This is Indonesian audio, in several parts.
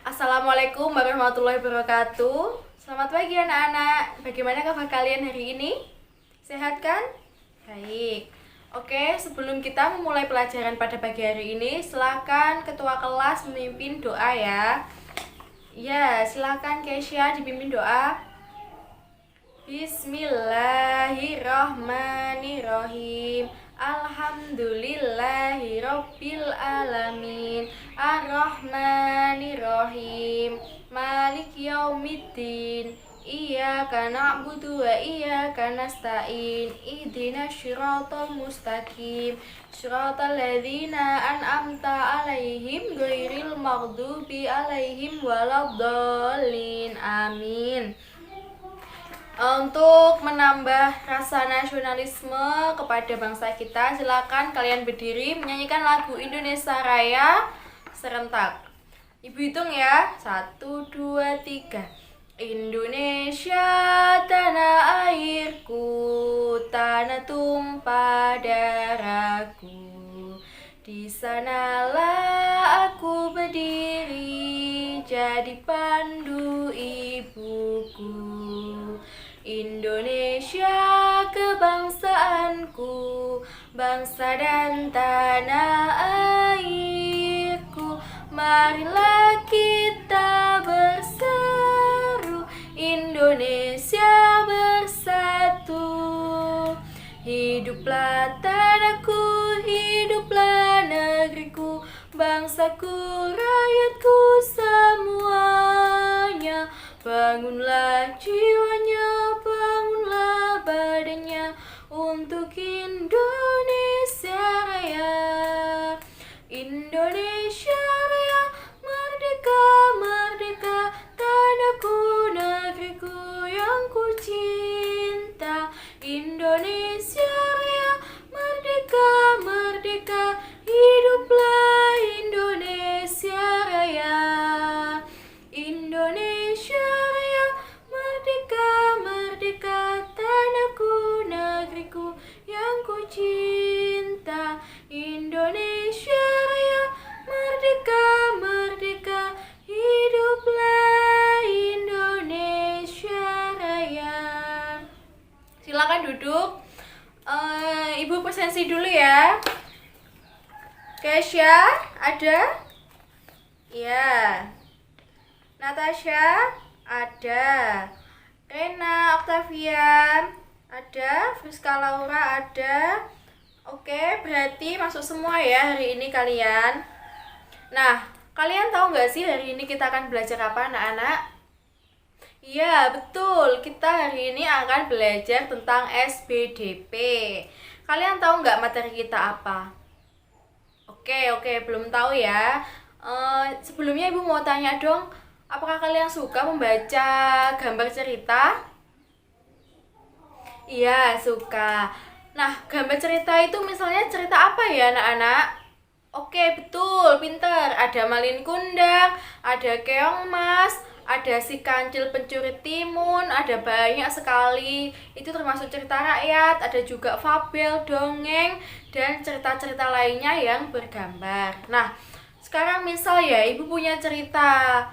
Assalamualaikum warahmatullahi wabarakatuh. Selamat pagi anak-anak. Bagaimana kabar kalian hari ini? Sehat kan? Baik. Oke, sebelum kita memulai pelajaran pada pagi hari ini, silakan ketua kelas memimpin doa ya. Ya, silakan Kesya dipimpin doa. Bismillahirrahmanirrahim. Alhamdulillahirabbil alamin. Arrahmanirrahim. Maliki yaumiddin. Iyyaka na'budu wa iyyaka nasta'in. Ihdinas siratal mustaqim. Siratal ladzina an'amta 'alaihim ghairil maghdubi 'alaihim waladdallin. Amin. Untuk menambah rasa nasionalisme kepada bangsa kita, silakan kalian berdiri menyanyikan lagu Indonesia Raya serentak. Ibu hitung ya, 1, 2, 3. Indonesia tanah airku, tanah tumpah darahku. Di sanalah aku berdiri, jadi pandu ibuku. Indonesia kebangsaanku, bangsa dan tanah airku. Marilah kita berseru, Indonesia bersatu. Hiduplah tanahku, hiduplah negeriku, bangsaku, rakyatku semuanya. Bangunlah jiwanya, bangunlah badannya untuk Indonesia Raya. Indonesia Raya, merdeka, merdeka, tanahku, negeriku yang ku cinta. Indonesia Raya, merdeka, merdeka, hiduplah Indonesia Raya. Indonesia Raya, merdeka, merdeka, tanahku, negeriku yang ku cinta. Indonesia Raya, merdeka, merdeka, hiduplah Indonesia Raya. Silakan duduk. Ibu presensi dulu ya. Kesya, ada? Ya. Natasha, ada. Rena, Octavian, ada. Friska Laura, ada. Oke, berarti masuk semua ya hari ini kalian. Nah, kalian tahu nggak sih hari ini kita akan belajar apa anak-anak? Iya, betul. Kita hari ini akan belajar tentang SBDP. Kalian tahu nggak materi kita apa? Oke, belum tahu ya. Sebelumnya Ibu mau tanya dong, apakah kalian suka membaca gambar cerita? Iya, suka. Nah, gambar cerita itu misalnya cerita apa ya anak-anak? Oke, betul, pinter. Ada Malin Kundang, ada Keong Mas, ada si Kancil Pencuri Timun, ada banyak sekali. Itu termasuk cerita rakyat, ada juga fabel, dongeng, dan cerita-cerita lainnya yang bergambar. Nah, sekarang misal ya, Ibu punya cerita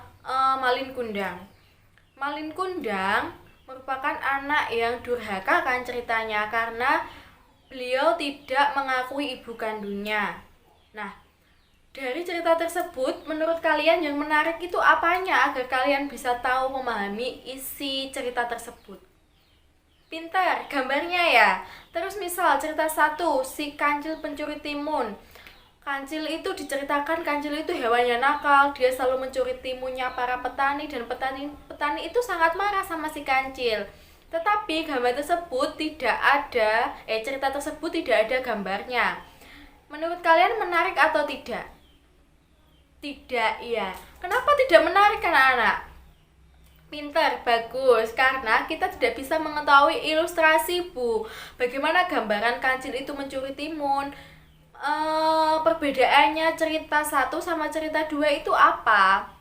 Malin Kundang. Malin Kundang merupakan anak yang durhaka kan ceritanya, karena beliau tidak mengakui ibu kandungnya. Nah, dari cerita tersebut, menurut kalian yang menarik itu apanya agar kalian bisa tahu memahami isi cerita tersebut? Pintar, gambarnya ya. Terus misal cerita 1, si Kancil Pencuri Timun. Kancil itu diceritakan, Kancil itu hewannya nakal, dia selalu mencuri timunnya para petani, dan petani itu sangat marah sama si Kancil. Tetapi gambar tersebut tidak ada, cerita tersebut tidak ada gambarnya. Menurut kalian menarik atau tidak? Tidak, iya. Kenapa tidak menarik anak-anak? Pintar, bagus. Karena kita tidak bisa mengetahui ilustrasi, Bu. Bagaimana gambaran Kancil itu mencuri timun. perbedaannya cerita satu sama cerita dua itu apa?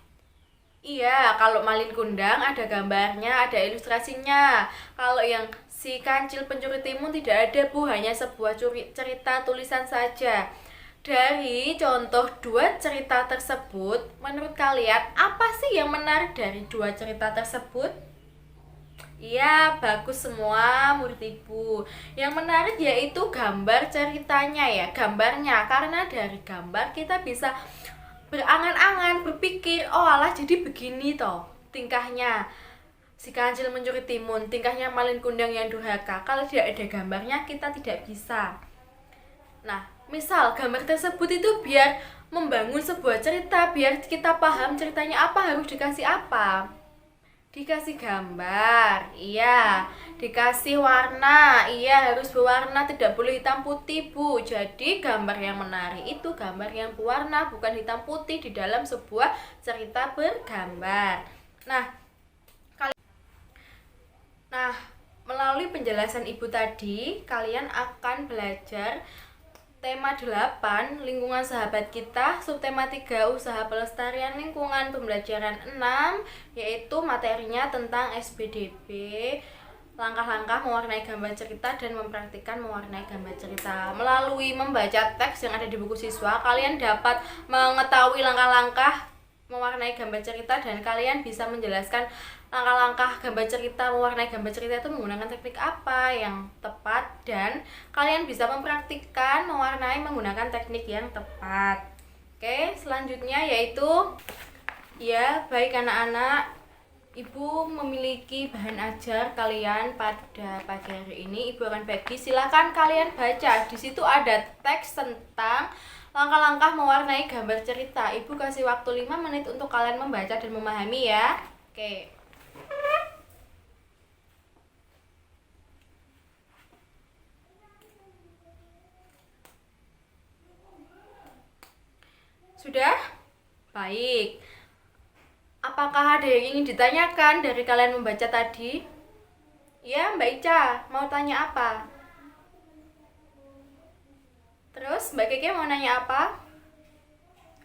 Iya, kalau Malin Kundang ada gambarnya, ada ilustrasinya. Kalau yang si Kancil Pencuri Timun tidak ada, Bu, hanya sebuah cerita tulisan saja. Dari contoh dua cerita tersebut, menurut kalian apa sih yang menarik dari dua cerita tersebut? Iya, bagus semua murid ibu. Yang menarik yaitu gambar ceritanya ya, gambarnya. Karena dari gambar kita bisa berangan-angan, berpikir, oh alah jadi begini toh tingkahnya si Kancil Mencuri Timun, tingkahnya Malin Kundang yang durhaka. Kalau tidak ada gambarnya kita tidak bisa. Nah, misal gambar tersebut itu biar membangun sebuah cerita, biar kita paham ceritanya apa, harus dikasih apa? Dikasih gambar, iya. Dikasih warna, iya, harus berwarna, tidak boleh hitam putih, Bu. Jadi gambar yang menarik itu gambar yang berwarna, bukan hitam putih di dalam sebuah cerita bergambar. Nah, melalui penjelasan Ibu tadi, kalian akan belajar tema 8, lingkungan sahabat kita, subtema 3, usaha pelestarian lingkungan, pembelajaran 6, yaitu materinya tentang SBDB, langkah-langkah mewarnai gambar cerita dan mempraktikkan mewarnai gambar cerita. Melalui membaca teks yang ada di buku siswa, kalian dapat mengetahui langkah-langkah mewarnai gambar cerita dan kalian bisa menjelaskan langkah-langkah gambar cerita, mewarnai gambar cerita itu menggunakan teknik apa yang tepat, dan kalian bisa mempraktikkan mewarnai menggunakan teknik yang tepat. Oke, selanjutnya yaitu ya, baik anak-anak, Ibu memiliki bahan ajar kalian pada pagi hari ini. Ibu akan bagi, silakan kalian baca. Di situ ada teks tentang langkah-langkah mewarnai gambar cerita. Ibu kasih waktu 5 menit untuk kalian membaca dan memahami ya. Oke. Sudah? Baik. Apakah ada yang ingin ditanyakan dari kalian membaca tadi? Ya, Mbak Ica, mau tanya apa? Terus Mbak Keke mau nanya apa?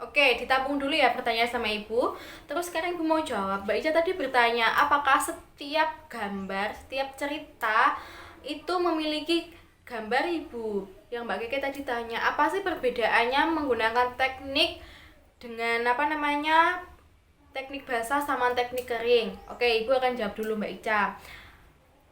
Oke, ditabung dulu ya pertanyaan sama Ibu. Terus sekarang Ibu mau jawab. Mbak Ica tadi bertanya, apakah setiap gambar, setiap cerita itu memiliki gambar Ibu? Yang Mbak Keke tadi tanya, apa sih perbedaannya menggunakan teknik dengan teknik basah sama teknik kering? Oke, Ibu akan jawab dulu Mbak Ica.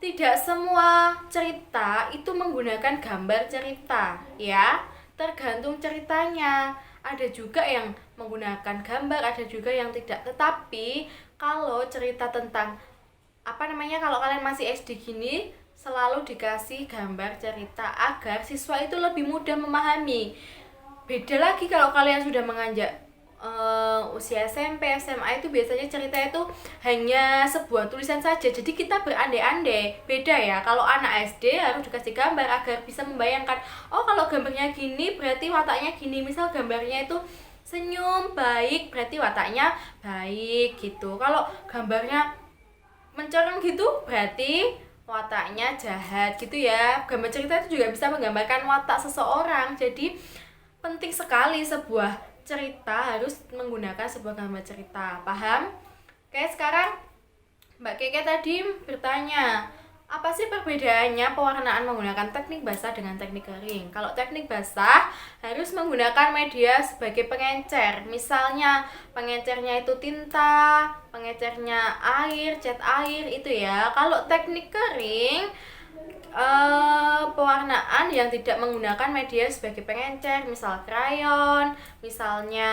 Tidak semua cerita itu menggunakan gambar cerita, ya. Tergantung ceritanya. Ada juga yang menggunakan gambar, ada juga yang tidak. Tetapi kalau cerita tentang kalau kalian masih SD gini, selalu dikasih gambar cerita agar siswa itu lebih mudah memahami. Beda lagi kalau kalian sudah menganjak usia SMP, SMA, itu biasanya cerita itu hanya sebuah tulisan saja. Jadi kita berandai-andai. Beda ya, kalau anak SD harus dikasih gambar agar bisa membayangkan, oh kalau gambarnya gini berarti wataknya gini. Misal gambarnya itu senyum baik, berarti wataknya baik gitu. Kalau gambarnya mencorong gitu, berarti wataknya jahat gitu ya. Gambar cerita itu juga bisa menggambarkan watak seseorang. Jadi penting sekali sebuah cerita harus menggunakan sebuah gambar cerita. Paham? Oke, sekarang Mbak Keke tadi bertanya, apa sih perbedaannya pewarnaan menggunakan teknik basah dengan teknik kering? Kalau teknik basah harus menggunakan media sebagai pengencer. Misalnya pengencernya itu tinta, pengencernya air, cat air itu ya. Kalau teknik kering pewarnaan yang tidak menggunakan media sebagai pengencer, misal krayon, misalnya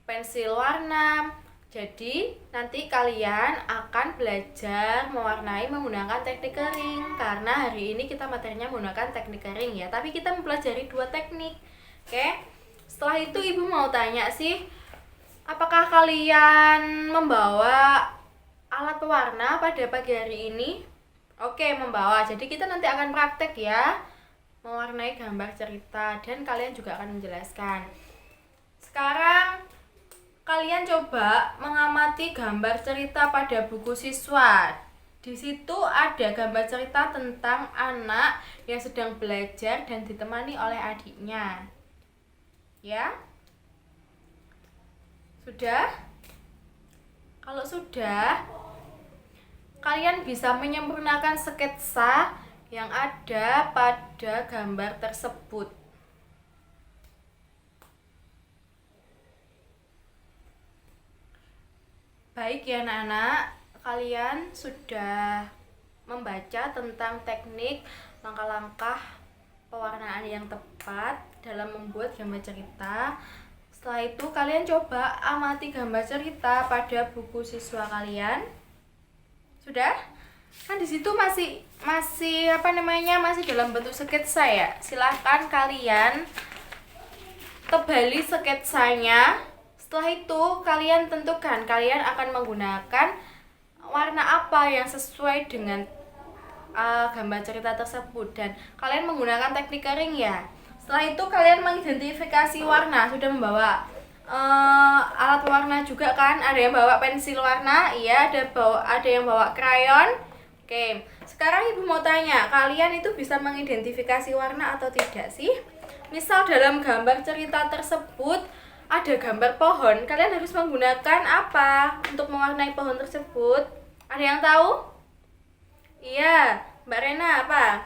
pensil warna. Jadi nanti kalian akan belajar mewarnai menggunakan teknik kering, karena hari ini kita materinya menggunakan teknik kering ya, tapi kita mempelajari dua teknik. Oke, setelah itu Ibu mau tanya sih, apakah kalian membawa alat pewarna pada pagi hari ini? Oke, membawa. Jadi kita nanti akan praktek ya, mewarnai gambar cerita, dan kalian juga akan menjelaskan. Sekarang kalian coba mengamati gambar cerita pada buku siswa. Di situ ada gambar cerita tentang anak yang sedang belajar dan ditemani oleh adiknya. Ya? Sudah? Kalau sudah, kalian bisa menyempurnakan sketsa yang ada pada gambar tersebut. Baik ya anak-anak, kalian sudah membaca tentang teknik langkah-langkah pewarnaan yang tepat dalam membuat gambar cerita. Setelah itu kalian coba amati gambar cerita pada buku siswa kalian. Sudah? Kan di situ masih dalam bentuk sketsa ya. Silahkan kalian tebali sketsanya. Setelah itu kalian tentukan kalian akan menggunakan warna apa yang sesuai dengan gambar cerita tersebut, dan kalian menggunakan teknik kering ya. Setelah itu kalian mengidentifikasi warna. Sudah membawa alat warna juga kan? Ada yang bawa pensil warna, iya, ada yang bawa krayon. Oke, sekarang ibu mau tanya, kalian itu bisa mengidentifikasi warna atau tidak sih? Misal dalam gambar cerita tersebut ada gambar pohon, kalian harus menggunakan apa untuk mewarnai pohon tersebut? Ada yang tahu? Iya, Mbak Rena apa?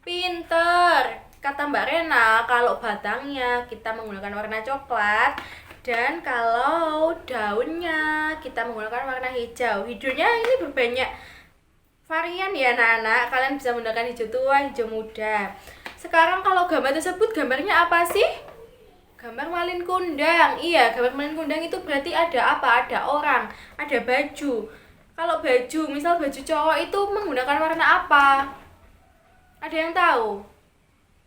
Pinter, kata Mbak Rena, kalau batangnya kita menggunakan warna coklat, dan kalau daunnya kita menggunakan warna hijau. Hijaunya ini berbanyak varian ya anak-anak, kalian bisa menggunakan hijau tua, hijau muda. Sekarang kalau gambar tersebut gambarnya apa sih? Gambar malin kundang. Iya, gambar malin kundang itu berarti ada apa? Ada orang, ada baju. Kalau baju, misal baju cowok itu menggunakan warna apa? Ada yang tahu?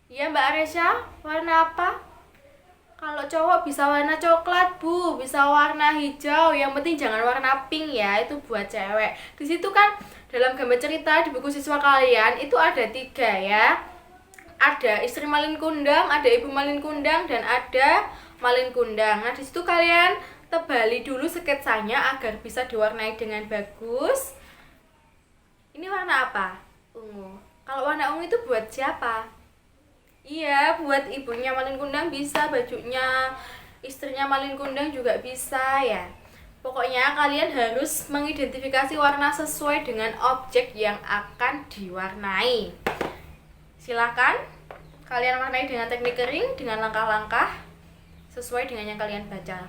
Iya Mbak Aresya, warna apa? Kalau cowok bisa warna coklat Bu, bisa warna hijau. Yang penting jangan warna pink ya, itu buat cewek. Di situ kan dalam gambar cerita di buku siswa kalian itu ada 3 ya. Ada istri malin kundang, ada ibu malin kundang, dan ada malin kundang. Nah, di situ kalian tebali dulu sketsanya agar bisa diwarnai dengan bagus. Ini warna apa? Ungu. Kalau warna ungu itu buat siapa? Iya, buat ibunya malin kundang bisa, bajunya istrinya malin kundang juga bisa ya. Pokoknya kalian harus mengidentifikasi warna sesuai dengan objek yang akan diwarnai. Silakan kalian warnai dengan teknik kering, dengan langkah-langkah sesuai dengan yang kalian baca.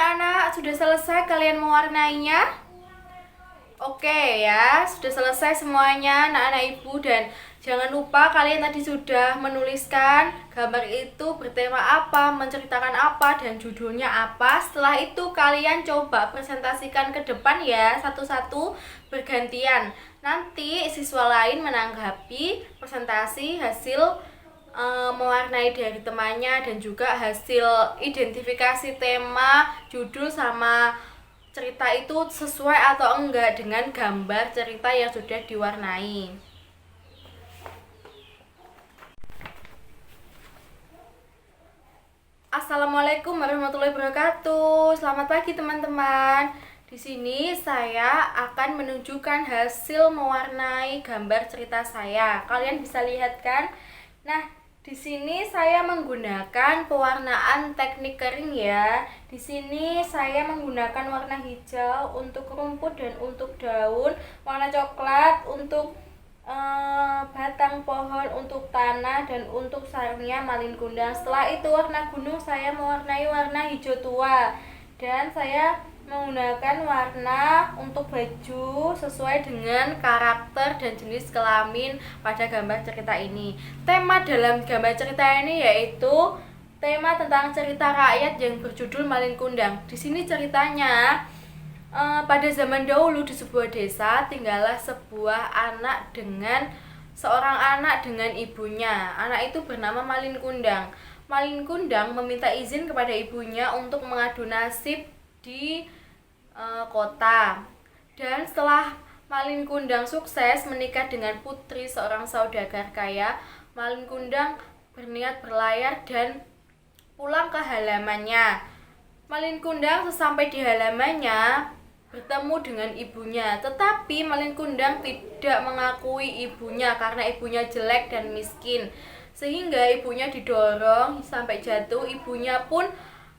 anak-anak, sudah selesai kalian mewarnainya? Oke ya, sudah selesai semuanya anak-anak ibu, dan jangan lupa kalian tadi sudah menuliskan gambar itu bertema apa, menceritakan apa, dan judulnya apa. Setelah itu kalian coba presentasikan ke depan ya, satu-satu bergantian. Nanti siswa lain menanggapi presentasi hasil mewarnai dari temannya, dan juga hasil identifikasi tema, judul, sama cerita itu sesuai atau enggak dengan gambar cerita yang sudah diwarnai. Assalamualaikum warahmatullahi wabarakatuh. Selamat pagi teman-teman. Di sini saya akan menunjukkan hasil mewarnai gambar cerita saya. Kalian bisa lihat kan? Nah, di sini saya menggunakan pewarnaan teknik kering ya. Di sini saya menggunakan warna hijau untuk rumput dan untuk daun, warna coklat untuk batang pohon, untuk tanah, dan untuk sarangnya malin kundang. Setelah itu warna gunung saya mewarnai warna hijau tua, dan saya menggunakan warna untuk baju sesuai dengan karakter dan jenis kelamin pada gambar cerita ini. Tema dalam gambar cerita ini yaitu tema tentang cerita rakyat yang berjudul Malin Kundang. Di sini ceritanya pada zaman dahulu di sebuah desa tinggallah seorang anak dengan ibunya. Anak itu bernama Malin Kundang. Malin Kundang meminta izin kepada ibunya untuk mengadu nasib di kota. Dan setelah Malin Kundang sukses menikah dengan putri seorang saudagar kaya, Malin Kundang berniat berlayar dan pulang ke halamannya. Malin Kundang sesampai di halamannya bertemu dengan ibunya, tetapi Malin Kundang tidak mengakui ibunya karena ibunya jelek dan miskin, sehingga ibunya didorong sampai jatuh. Ibunya pun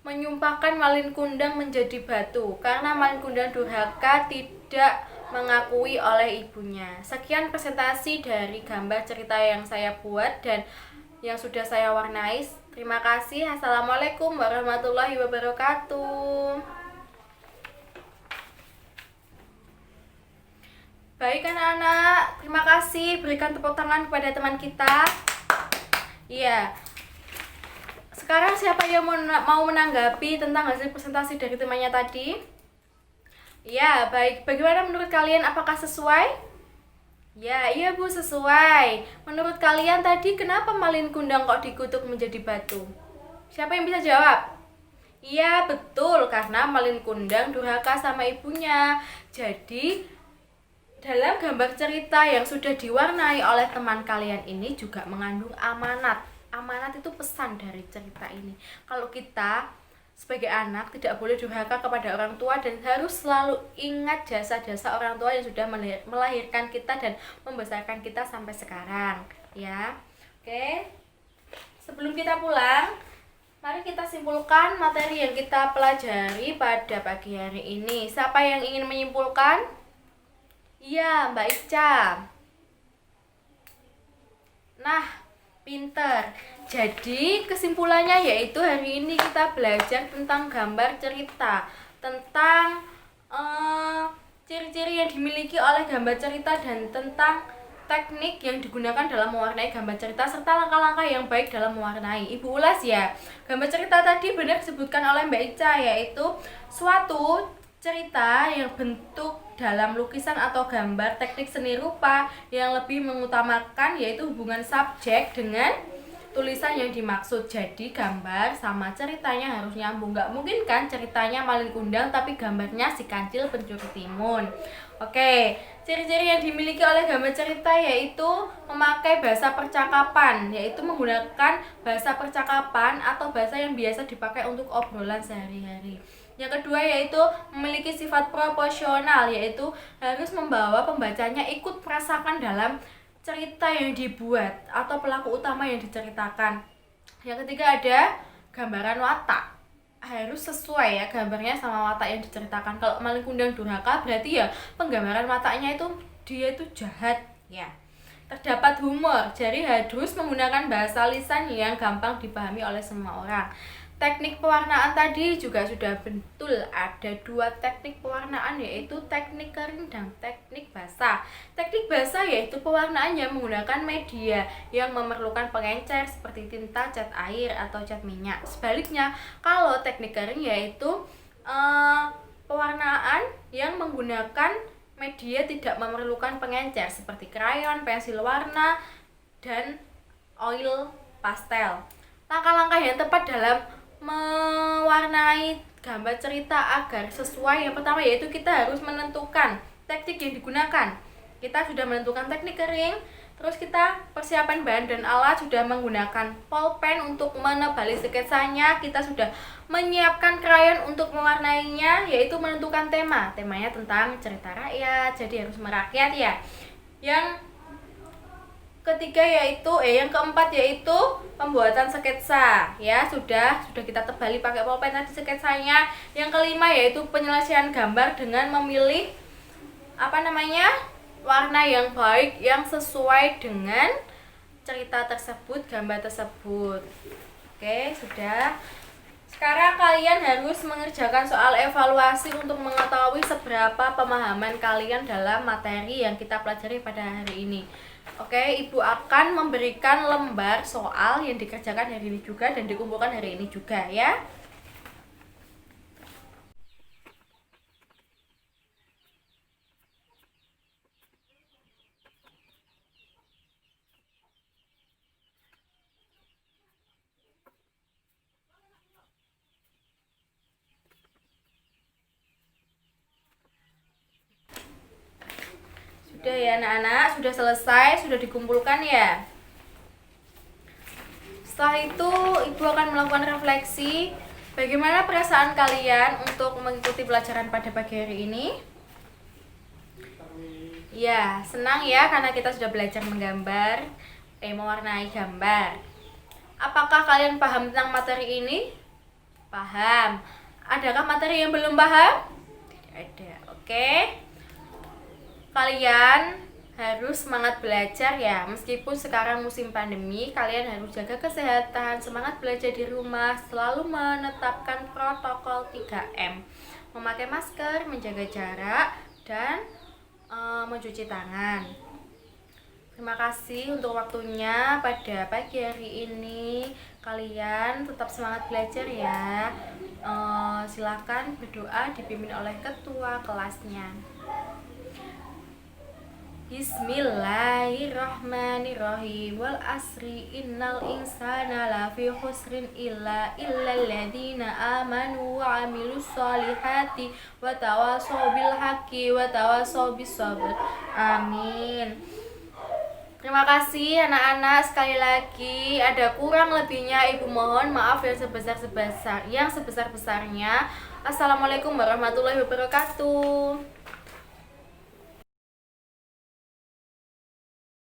menyumpahkan Malin Kundang menjadi batu karena Malin Kundang durhaka tidak mengakui oleh ibunya. Sekian presentasi dari gambar cerita yang saya buat dan yang sudah saya warnai. Terima kasih. Assalamualaikum warahmatullahi wabarakatuh. Baik anak-anak, terima kasih. Berikan tepuk tangan kepada teman kita. Iya. Sekarang siapa yang mau menanggapi tentang hasil presentasi dari temannya tadi? Ya, baik. Bagaimana menurut kalian? Apakah sesuai? Ya, iya Bu, sesuai. Menurut kalian tadi kenapa Malin Kundang kok dikutuk menjadi batu? Siapa yang bisa jawab? Iya, betul. Karena Malin Kundang durhaka sama ibunya. Jadi, dalam gambar cerita yang sudah diwarnai oleh teman kalian ini juga mengandung amanat. Amanat itu pesan dari cerita ini. Kalau kita sebagai anak tidak boleh durhaka kepada orang tua dan harus selalu ingat jasa-jasa orang tua yang sudah melahirkan kita dan membesarkan kita sampai sekarang, ya. Oke. Sebelum kita pulang, mari kita simpulkan materi yang kita pelajari pada pagi hari ini. Siapa yang ingin menyimpulkan? Iya, Mbak Ica. Nah, pinter. Jadi kesimpulannya yaitu hari ini kita belajar tentang gambar cerita, tentang ciri-ciri yang dimiliki oleh gambar cerita, dan tentang teknik yang digunakan dalam mewarnai gambar cerita, serta langkah-langkah yang baik dalam mewarnai. Ibu ulas ya. Gambar cerita tadi benar disebutkan oleh Mbak Ica, yaitu suatu cerita yang bentuk dalam lukisan atau gambar teknik seni rupa yang lebih mengutamakan yaitu hubungan subjek dengan tulisan yang dimaksud. Jadi gambar sama ceritanya harus nyambung. Gak mungkin kan ceritanya Malin Kundang tapi gambarnya si kancil pencuri timun. Oke, ciri-ciri yang dimiliki oleh gambar cerita yaitu memakai bahasa percakapan, yaitu menggunakan bahasa percakapan atau bahasa yang biasa dipakai untuk obrolan sehari-hari. Yang kedua yaitu memiliki sifat proporsional, yaitu harus membawa pembacanya ikut merasakan dalam cerita yang dibuat atau pelaku utama yang diceritakan. Yang ketiga ada gambaran watak, harus sesuai ya gambarnya sama watak yang diceritakan. Kalau Malin Kundang durhaka berarti ya penggambaran wataknya itu dia itu jahat ya. Terdapat humor, jadi harus menggunakan bahasa lisan yang gampang dipahami oleh semua orang. teknik pewarnaan tadi juga sudah betul, ada 2 teknik pewarnaan, yaitu teknik kering dan teknik basah. Teknik basah yaitu pewarnaan yang menggunakan media yang memerlukan pengencer seperti tinta, cat air, atau cat minyak. Sebaliknya, kalau teknik kering yaitu pewarnaan yang menggunakan media tidak memerlukan pengencer seperti krayon, pensil warna, dan oil pastel. Langkah-langkah yang tepat dalam mewarnai gambar cerita agar sesuai, yang pertama yaitu kita harus menentukan teknik yang digunakan. Kita sudah menentukan teknik kering, terus kita persiapan bahan dan alat, sudah menggunakan pulpen untuk menebali sketsanya, kita sudah menyiapkan krayon untuk mewarnainya, yaitu menentukan temanya tentang cerita rakyat, jadi harus merakyat ya. Yang keempat yaitu pembuatan sketsa, ya sudah kita tebali pakai pulpen tadi sketsanya. Yang kelima yaitu penyelesaian gambar dengan memilih warna yang baik yang sesuai dengan cerita tersebut, gambar tersebut. Oke, sudah. Sekarang kalian harus mengerjakan soal evaluasi untuk mengetahui seberapa pemahaman kalian dalam materi yang kita pelajari pada hari ini. Oke, Ibu akan memberikan lembar soal yang dikerjakan hari ini juga dan dikumpulkan hari ini juga ya. Sudah ya anak-anak, sudah selesai, sudah dikumpulkan ya. Setelah itu Ibu akan melakukan refleksi. Bagaimana perasaan kalian untuk mengikuti pelajaran pada pagi hari ini? Ya, senang ya karena kita sudah belajar menggambar, mewarnai gambar. Apakah kalian paham tentang materi ini? Paham. Adakah materi yang belum paham? Tidak ada. Oke. Kalian harus semangat belajar ya. Meskipun sekarang musim pandemi, kalian harus jaga kesehatan, semangat belajar di rumah, selalu menetapkan protokol 3M. Memakai masker, menjaga jarak, dan mencuci tangan. Terima kasih untuk waktunya pada pagi hari ini. Kalian tetap semangat belajar ya. Silakan berdoa dipimpin oleh ketua kelasnya. Bismillahirrahmanirrahim. Wal asri innal insana lafi khusrin illa alladziina amanu wa 'amilus solihati wa tawasaw bil haqqi wa tawasaw bis sabr. Amin. Terima kasih anak-anak, sekali lagi ada kurang lebihnya Ibu mohon maaf yang sebesar-besarnya. Assalamualaikum warahmatullahi wabarakatuh.